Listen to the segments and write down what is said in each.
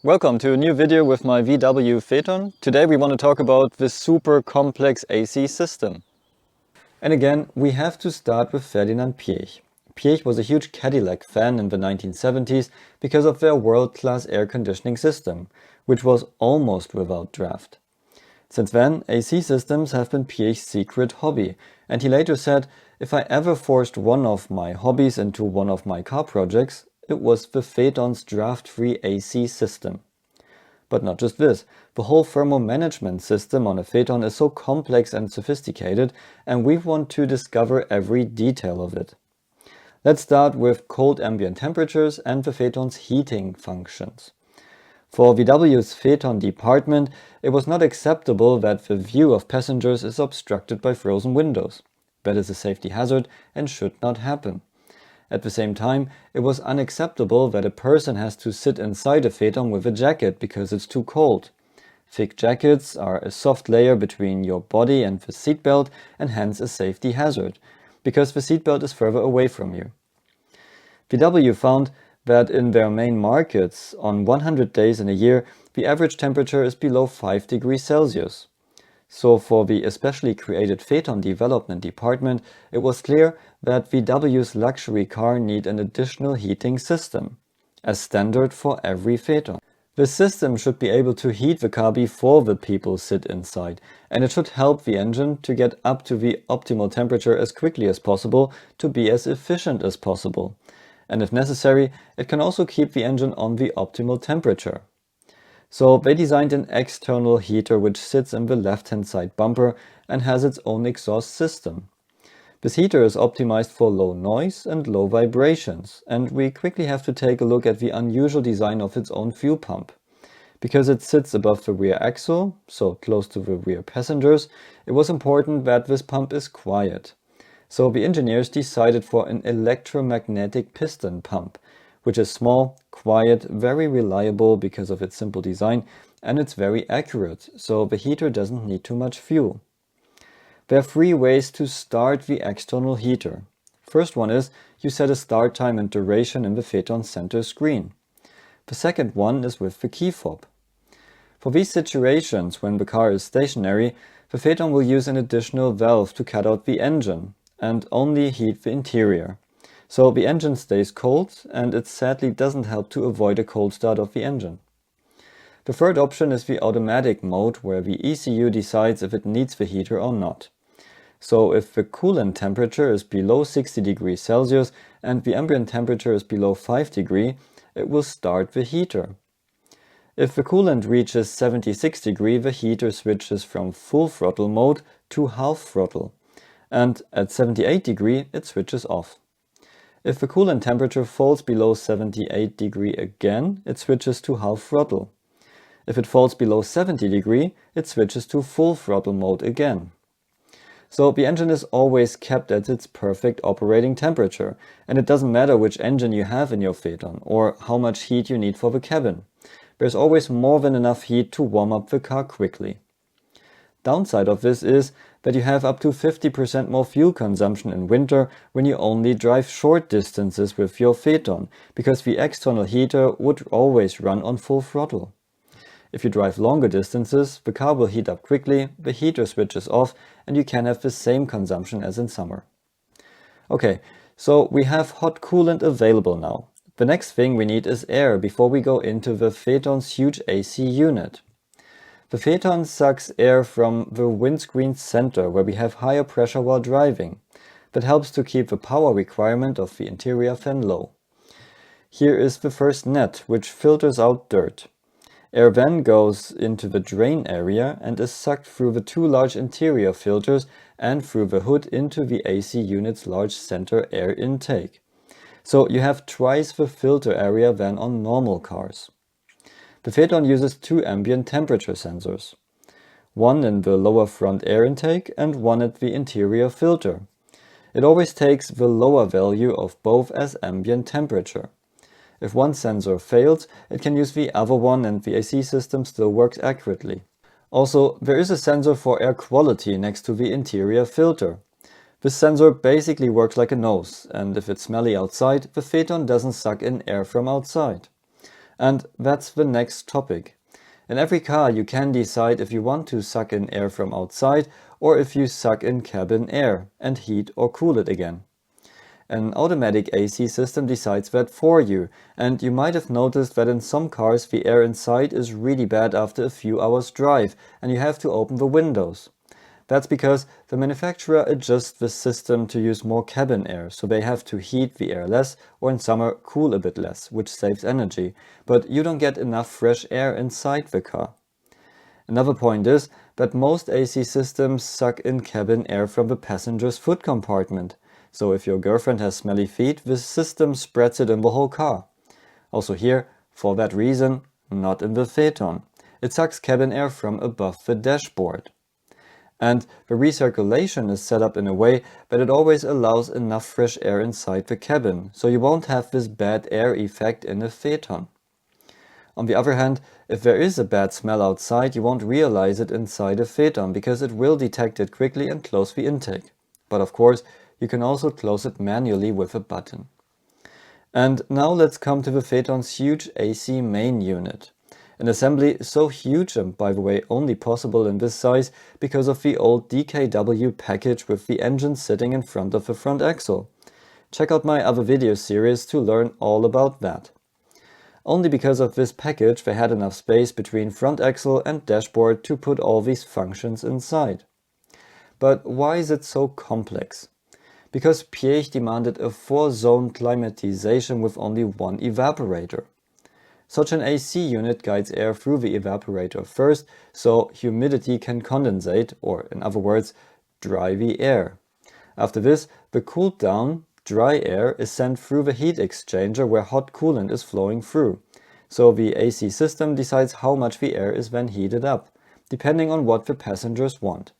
Welcome to a new video with my VW Phaeton. Today we want to talk about this super complex AC system. And again, we have to start with Ferdinand Piëch. Piëch was a huge Cadillac fan in the 1970s because of their world-class air conditioning system, which was almost without draft. Since then, AC systems have been Piëch's secret hobby, and he later said, "If I ever forced one of my hobbies into one of my car projects, it was the Phaeton's draft-free AC system." But not just this, the whole thermo-management system on a Phaeton is so complex and sophisticated, and we want to discover every detail of it. Let's start with cold ambient temperatures and the Phaeton's heating functions. For VW's Phaeton department, it was not acceptable that the view of passengers is obstructed by frozen windows. That is a safety hazard and should not happen. At the same time, it was unacceptable that a person has to sit inside a Phaeton with a jacket because it's too cold. Thick jackets are a soft layer between your body and the seatbelt and hence a safety hazard, because the seatbelt is further away from you. VW found that in their main markets, on 100 days in a year, the average temperature is below 5 degrees Celsius. So for the especially created Phaeton development department, it was clear that VW's luxury car need an additional heating system, as standard for every Phaeton. The system should be able to heat the car before the people sit inside, and it should help the engine to get up to the optimal temperature as quickly as possible to be as efficient as possible. And if necessary, it can also keep the engine on the optimal temperature. So they designed an external heater which sits in the left-hand side bumper and has its own exhaust system. This heater is optimized for low noise and low vibrations, and we quickly have to take a look at the unusual design of its own fuel pump. Because it sits above the rear axle, so close to the rear passengers, it was important that this pump is quiet. So the engineers decided for an electromagnetic piston pump, which is small, quiet, very reliable because of its simple design, and it's very accurate, so the heater doesn't need too much fuel. There are 3 ways to start the external heater. First one is, you set a start time and duration in the Phaeton center screen. The second one is with the key fob. For these situations, when the car is stationary, the Phaeton will use an additional valve to cut out the engine and only heat the interior. So the engine stays cold, and it sadly doesn't help to avoid a cold start of the engine. The third option is the automatic mode, where the ECU decides if it needs the heater or not. So if the coolant temperature is below 60 degrees Celsius and the ambient temperature is below 5 degrees, it will start the heater. If the coolant reaches 76 degrees, the heater switches from full throttle mode to half throttle, and at 78 degrees it switches off. If the coolant temperature falls below 78 degrees again, it switches to half throttle. If it falls below 70 degrees, it switches to full throttle mode again. So the engine is always kept at its perfect operating temperature, and it doesn't matter which engine you have in your Phaeton or how much heat you need for the cabin. There's always more than enough heat to warm up the car quickly. Downside of this is that you have up to 50% more fuel consumption in winter when you only drive short distances with your Phaeton, because the external heater would always run on full throttle. If you drive longer distances, the car will heat up quickly, the heater switches off, and you can have the same consumption as in summer. Okay, so we have hot coolant available now. The next thing we need is air before we go into the Phaeton's huge AC unit. The Phaeton sucks air from the windscreen center, where we have higher pressure while driving. That helps to keep the power requirement of the interior fan low. Here is the first net, which filters out dirt. Air then goes into the drain area and is sucked through the 2 large interior filters and through the hood into the AC unit's large center air intake. So you have twice the filter area than on normal cars. The Phaeton uses 2 ambient temperature sensors, one in the lower front air intake and one at the interior filter. It always takes the lower value of both as ambient temperature. If one sensor fails, it can use the other one and the AC system still works accurately. Also, there is a sensor for air quality next to the interior filter. This sensor basically works like a nose, and if it's smelly outside, the Phaeton doesn't suck in air from outside. And that's the next topic. In every car you can decide if you want to suck in air from outside or if you suck in cabin air and heat or cool it again. An automatic AC system decides that for you, and you might have noticed that in some cars the air inside is really bad after a few hours drive and you have to open the windows. That's because the manufacturer adjusts the system to use more cabin air, so they have to heat the air less or in summer cool a bit less, which saves energy, but you don't get enough fresh air inside the car. Another point is that most AC systems suck in cabin air from the passenger's foot compartment. So if your girlfriend has smelly feet, the system spreads it in the whole car. Also here, for that reason, not in the Phaeton. It sucks cabin air from above the dashboard. And the recirculation is set up in a way that it always allows enough fresh air inside the cabin, so you won't have this bad air effect in a Phaeton. On the other hand, if there is a bad smell outside, you won't realize it inside a Phaeton because it will detect it quickly and close the intake. But of course, you can also close it manually with a button. And now let's come to the Phaeton's huge AC main unit. An assembly so huge and, by the way, only possible in this size because of the old DKW package with the engine sitting in front of the front axle. Check out my other video series to learn all about that. Only because of this package they had enough space between front axle and dashboard to put all these functions inside. But why is it so complex? Because Piëch demanded a 4-zone climatization with only one evaporator. Such an AC unit guides air through the evaporator first, so humidity can condensate, or in other words, dry the air. After this, the cooled down, dry air is sent through the heat exchanger where hot coolant is flowing through. So the AC system decides how much the air is then heated up, depending on what the passengers want.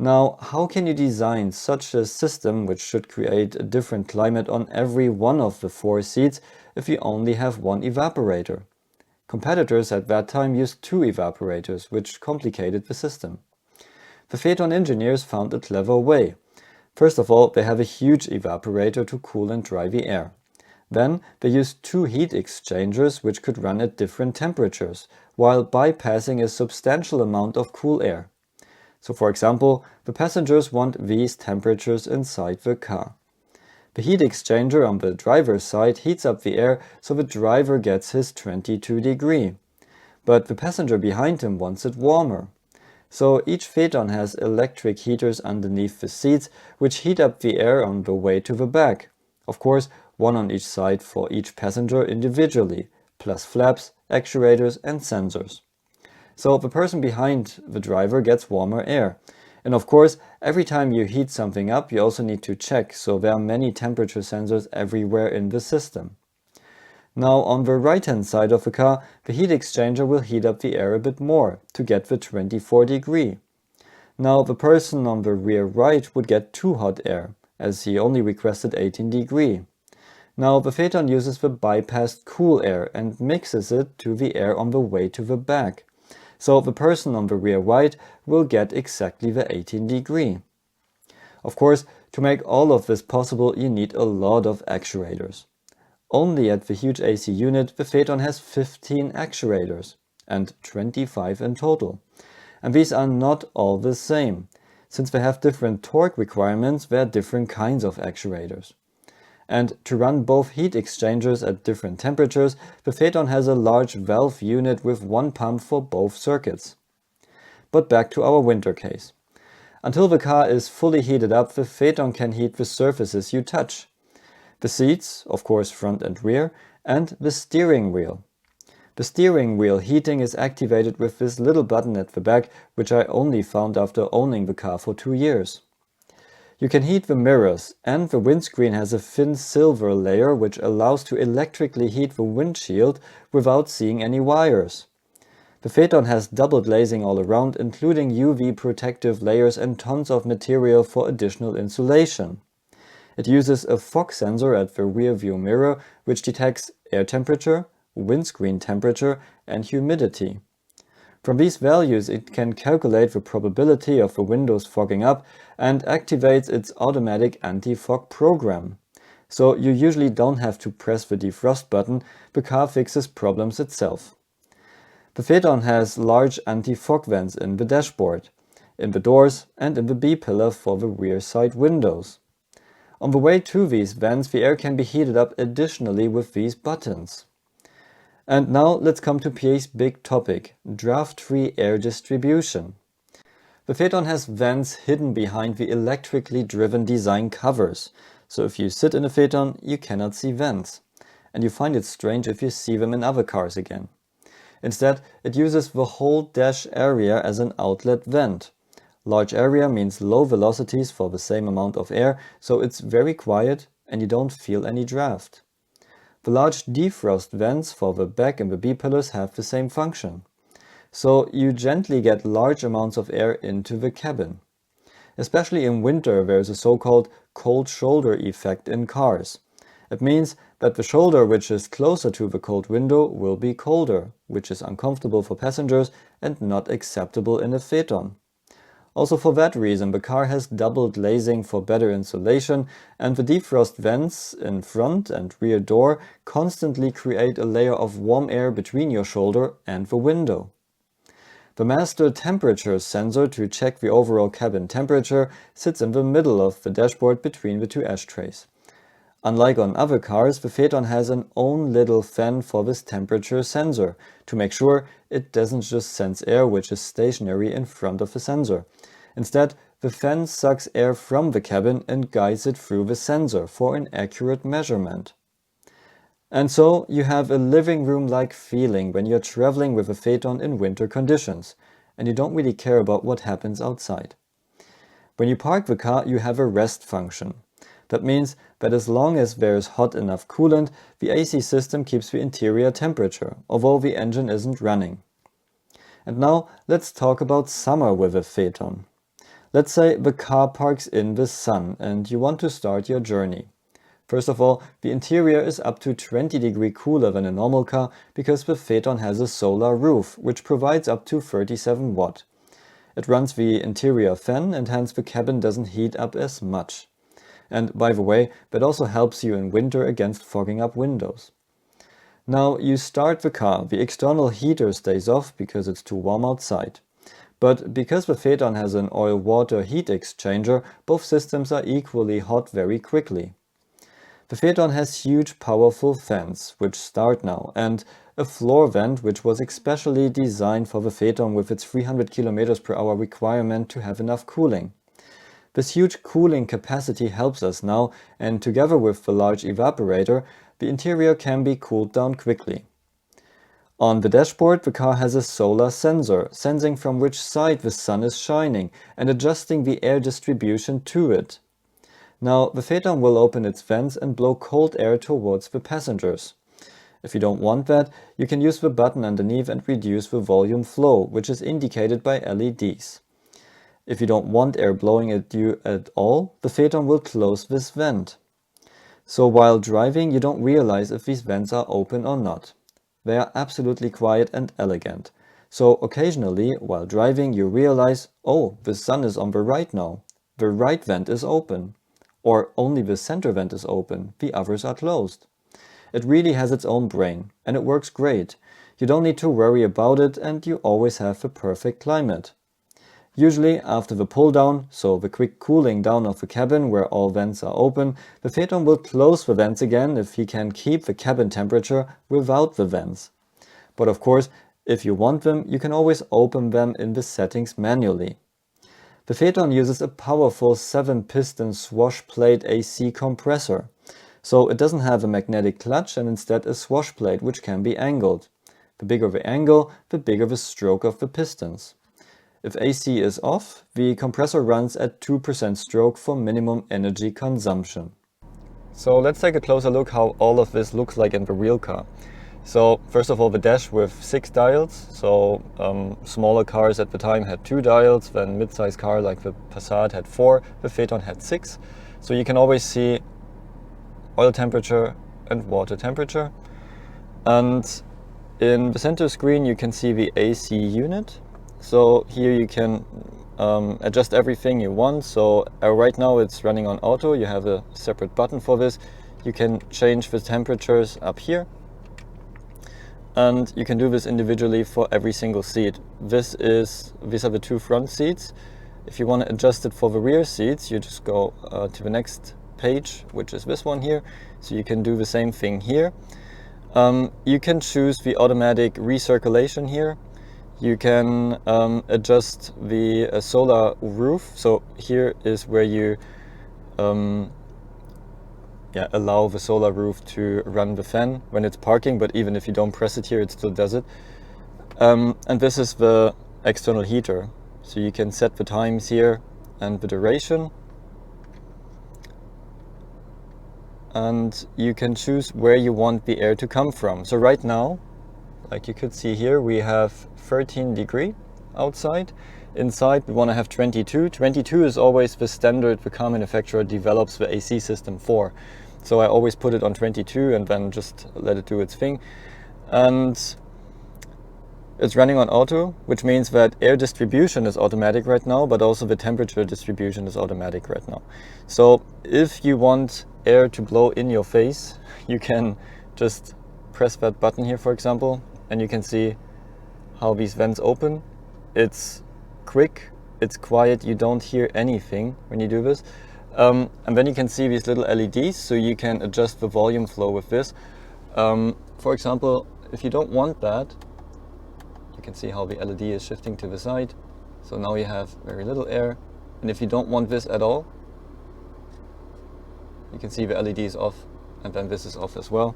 Now, how can you design such a system which should create a different climate on every one of the 4 seats if you only have one evaporator? Competitors at that time used 2 evaporators, which complicated the system. The Phaeton engineers found a clever way. First of all, they have a huge evaporator to cool and dry the air. Then they used 2 heat exchangers which could run at different temperatures, while bypassing a substantial amount of cool air. So for example, the passengers want these temperatures inside the car. The heat exchanger on the driver's side heats up the air so the driver gets his 22 degree. But the passenger behind him wants it warmer. So each Phaeton has electric heaters underneath the seats which heat up the air on the way to the back. Of course, one on each side for each passenger individually, plus flaps, actuators and sensors. So the person behind the driver gets warmer air. And of course, every time you heat something up, you also need to check, so there are many temperature sensors everywhere in the system. Now on the right-hand side of the car, the heat exchanger will heat up the air a bit more, to get the 24 degree. Now the person on the rear right would get too hot air, as he only requested 18 degree. Now the Phaeton uses the bypassed cool air and mixes it to the air on the way to the back. So the person on the rear right will get exactly the 18 degree. Of course, to make all of this possible, you need a lot of actuators. Only at the huge AC unit, the Phaeton has 15 actuators, and 25 in total. And these are not all the same. Since they have different torque requirements, there are different kinds of actuators. And to run both heat exchangers at different temperatures, the Phaeton has a large valve unit with one pump for both circuits. But back to our winter case. Until the car is fully heated up, the Phaeton can heat the surfaces you touch. The seats, of course front and rear, and the steering wheel. The steering wheel heating is activated with this little button at the back, which I only found after owning the car for 2 years. You can heat the mirrors, and the windscreen has a thin silver layer which allows to electrically heat the windshield without seeing any wires. The Phaeton has double glazing all around, including UV protective layers and tons of material for additional insulation. It uses a fog sensor at the rear view mirror which detects air temperature, windscreen temperature and humidity. From these values it can calculate the probability of the windows fogging up and activates its automatic anti-fog program. So you usually don't have to press the defrost button, the car fixes problems itself. The Phaeton has large anti-fog vents in the dashboard, in the doors and in the B-pillar for the rear side windows. On the way to these vents, the air can be heated up additionally with these buttons. And now let's come to PA's big topic, draft-free air distribution. The Phaeton has vents hidden behind the electrically driven design covers, so if you sit in a Phaeton, you cannot see vents, and you find it strange if you see them in other cars again. Instead, it uses the whole dash area as an outlet vent. Large area means low velocities for the same amount of air, so it's very quiet and you don't feel any draft. The large defrost vents for the back and the B-pillars have the same function. So you gently get large amounts of air into the cabin. Especially in winter, there is a so-called cold shoulder effect in cars. It means that the shoulder which is closer to the cold window will be colder, which is uncomfortable for passengers and not acceptable in a Phaeton. Also for that reason, the car has double glazing for better insulation, and the defrost vents in front and rear door constantly create a layer of warm air between your shoulder and the window. The master temperature sensor to check the overall cabin temperature sits in the middle of the dashboard between the two ashtrays. Unlike on other cars, the Phaeton has an own little fan for this temperature sensor, to make sure it doesn't just sense air which is stationary in front of the sensor. Instead, the fan sucks air from the cabin and guides it through the sensor for an accurate measurement. And so you have a living room-like feeling when you're traveling with a Phaeton in winter conditions, and you don't really care about what happens outside. When you park the car, you have a rest function. That means that as long as there is hot enough coolant, the AC system keeps the interior temperature, although the engine isn't running. And now let's talk about summer with a Phaeton. Let's say the car parks in the sun and you want to start your journey. First of all, the interior is up to 20 degrees cooler than a normal car because the Phaeton has a solar roof, which provides up to 37 watt. It runs the interior fan and hence the cabin doesn't heat up as much. And by the way, that also helps you in winter against fogging up windows. Now you start the car, the external heater stays off because it's too warm outside. But because the Phaeton has an oil-water heat exchanger, both systems are equally hot very quickly. The Phaeton has huge powerful fans, which start now, and a floor vent which was especially designed for the Phaeton with its 300 km/h requirement to have enough cooling. This huge cooling capacity helps us now, and together with the large evaporator, the interior can be cooled down quickly. On the dashboard, the car has a solar sensor, sensing from which side the sun is shining and adjusting the air distribution to it. Now, the Phaeton will open its vents and blow cold air towards the passengers. If you don't want that, you can use the button underneath and reduce the volume flow, which is indicated by LEDs. If you don't want air blowing at you at all, the Phaeton will close this vent. So while driving, you don't realize if these vents are open or not. They are absolutely quiet and elegant. So occasionally, while driving, you realize, oh, the sun is on the right now. The right vent is open. Or only the center vent is open, the others are closed. It really has its own brain, and it works great. You don't need to worry about it, and you always have the perfect climate. Usually after the pull down, so the quick cooling down of the cabin where all vents are open, the Phaeton will close the vents again if he can keep the cabin temperature without the vents. But of course, if you want them, you can always open them in the settings manually. The Phaeton uses a powerful 7-piston swash plate AC compressor. So it doesn't have a magnetic clutch and instead a swash plate which can be angled. The bigger the angle, the bigger the stroke of the pistons. If AC is off, the compressor runs at 2% stroke for minimum energy consumption. So let's take a closer look how all of this looks like in the real car. So first of all, the dash with 6 dials. So smaller cars at the time had 2 dials, then mid-size car like the Passat had 4, the Phaeton had 6. So you can always see oil temperature and water temperature. And in the center screen you can see the AC unit. So here you can adjust everything you want. So right now it's running on auto, you have a separate button for this. you can change the temperatures up here. And you can do this individually for every single seat. These are the two front seats. If you want to adjust it for the rear seats, you just go to the next page, which is this one here. So you can do the same thing here. You can choose the automatic recirculation here. You can adjust the solar roof. So here is where you allow the solar roof to run the fan when it's parking, but even if you don't press it here, it still does it. And this is the external heater. So you can set the times here and the duration. And you can choose where you want the air to come from. So right now, like you could see here, we have 13 degrees outside. Inside we want to have 22. 22 is always the standard the car manufacturer develops the AC system for. So I always put it on 22 and then just let it do its thing. And it's running on auto, which means that air distribution is automatic right now, but also the temperature distribution is automatic right now. So if you want air to blow in your face, you can just press that button here, for example, and you can see how these vents open. It's quick, it's quiet, you don't hear anything when you do this. And then you can see these little LEDs, so you can adjust the volume flow with this. For example, if you don't want that, you can see how the LED is shifting to the side. So now you have very little air. And if you don't want this at all, you can see the LED is off, and then this is off as well.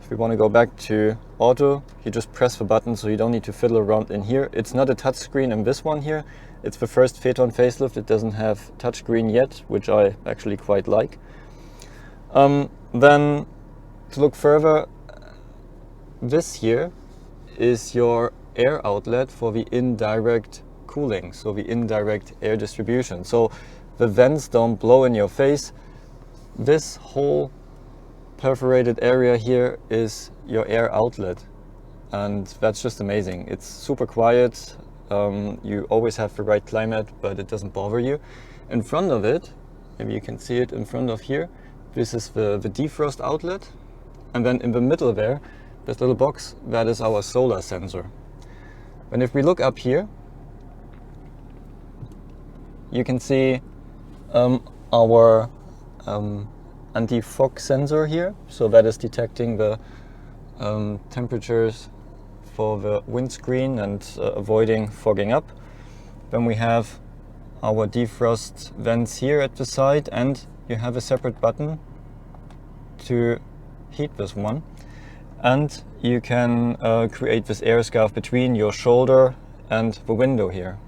If we want to go back to auto, you just press the button, so you don't need to fiddle around in here. It's not a touchscreen in this one here. It's the first Phaeton facelift. It doesn't have touchscreen yet, which I actually quite like. Then to look further, this here is your air outlet for the indirect cooling, so the indirect air distribution. So the vents don't blow in your face. This whole perforated area here is your air outlet, and that's just amazing. It's super quiet. You always have the right climate, but it doesn't bother you. In front of it, maybe you can see it in front of here, this is the defrost outlet, and then in the middle there, this little box, that is our solar sensor. And if we look up here, you can see our anti-fog sensor here. So that is detecting the temperatures for the windscreen and avoiding fogging up. Then we have our defrost vents here at the side, and you have a separate button to heat this one. And you can create this air scarf between your shoulder and the window here.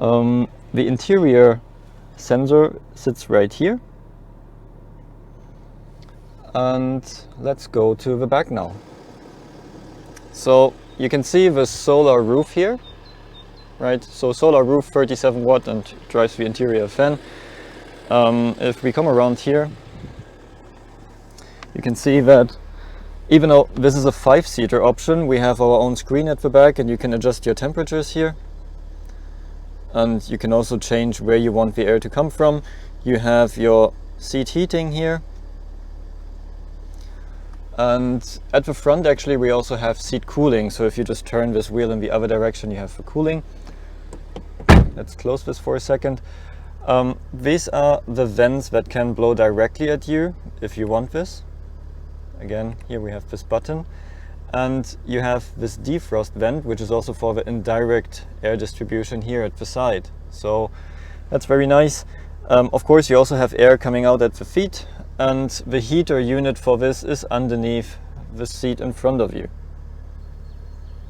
The interior sensor sits right here. And let's go to the back now. So you can see the solar roof here, right? So solar roof, 37 watt, and drives the interior fan. If we come around here, you can see that even though this is a 5-seater option, we have our own screen at the back, and you can adjust your temperatures here. And you can also change where you want the air to come from. You have your seat heating here. And at the front, actually, we also have seat cooling. So if you just turn this wheel in the other direction, you have the cooling. Let's close this for a second. These are the vents that can blow directly at you if you want this. Again, here we have this button, and you have this defrost vent, which is also for the indirect air distribution here at the side. So that's very nice. Of course, you also have air coming out at the feet, and the heater unit for this is underneath the seat in front of you.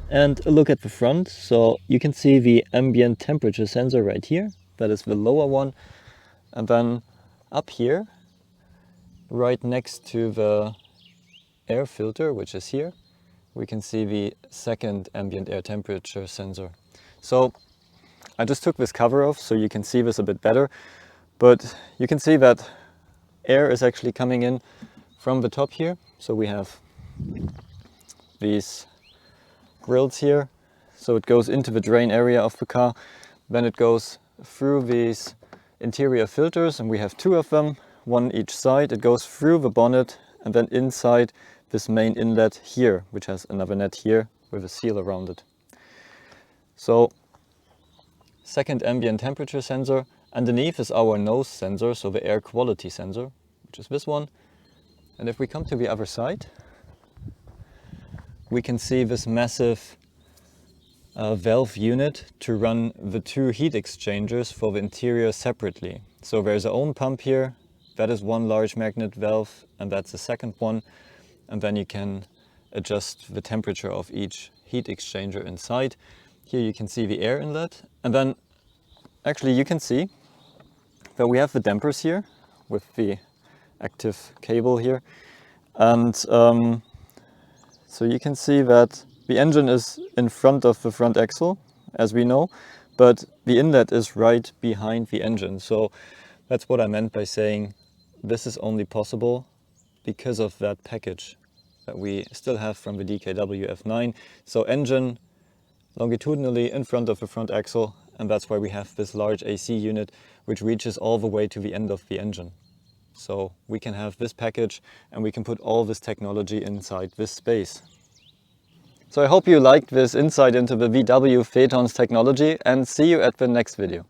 And a look at the front. So you can see the ambient temperature sensor right here. That is the lower one. And then up here, right next to the air filter, which is here, we can see the second ambient air temperature sensor. So I just took this cover off so you can see this a bit better, but you can see that air is actually coming in from the top here. So we have these grills here, so it goes into the drain area of the car, then it goes through these interior filters, and we have two of them. one each side. It goes through the bonnet and then inside this main inlet here, which has another net here with a seal around it. So, second ambient temperature sensor. Underneath is our nose sensor, so the air quality sensor, which is this one. And if we come to the other side, we can see this massive valve unit to run the two heat exchangers for the interior separately. So there's our own pump here, that is one large magnet valve, and that's the second one. And then you can adjust the temperature of each heat exchanger inside. Here you can see the air inlet, and then actually you can see that we have the dampers here with the active cable here. And so you can see that the engine is in front of the front axle, as we know, but the inlet is right behind the engine. So that's what I meant by saying this is only possible because of that package that we still have from the DKW F9. So engine longitudinally in front of the front axle, and that's why we have this large AC unit which reaches all the way to the end of the engine. So we can have this package and we can put all this technology inside this space. So I hope you liked this insight into the VW Phaeton's technology, and see you at the next video.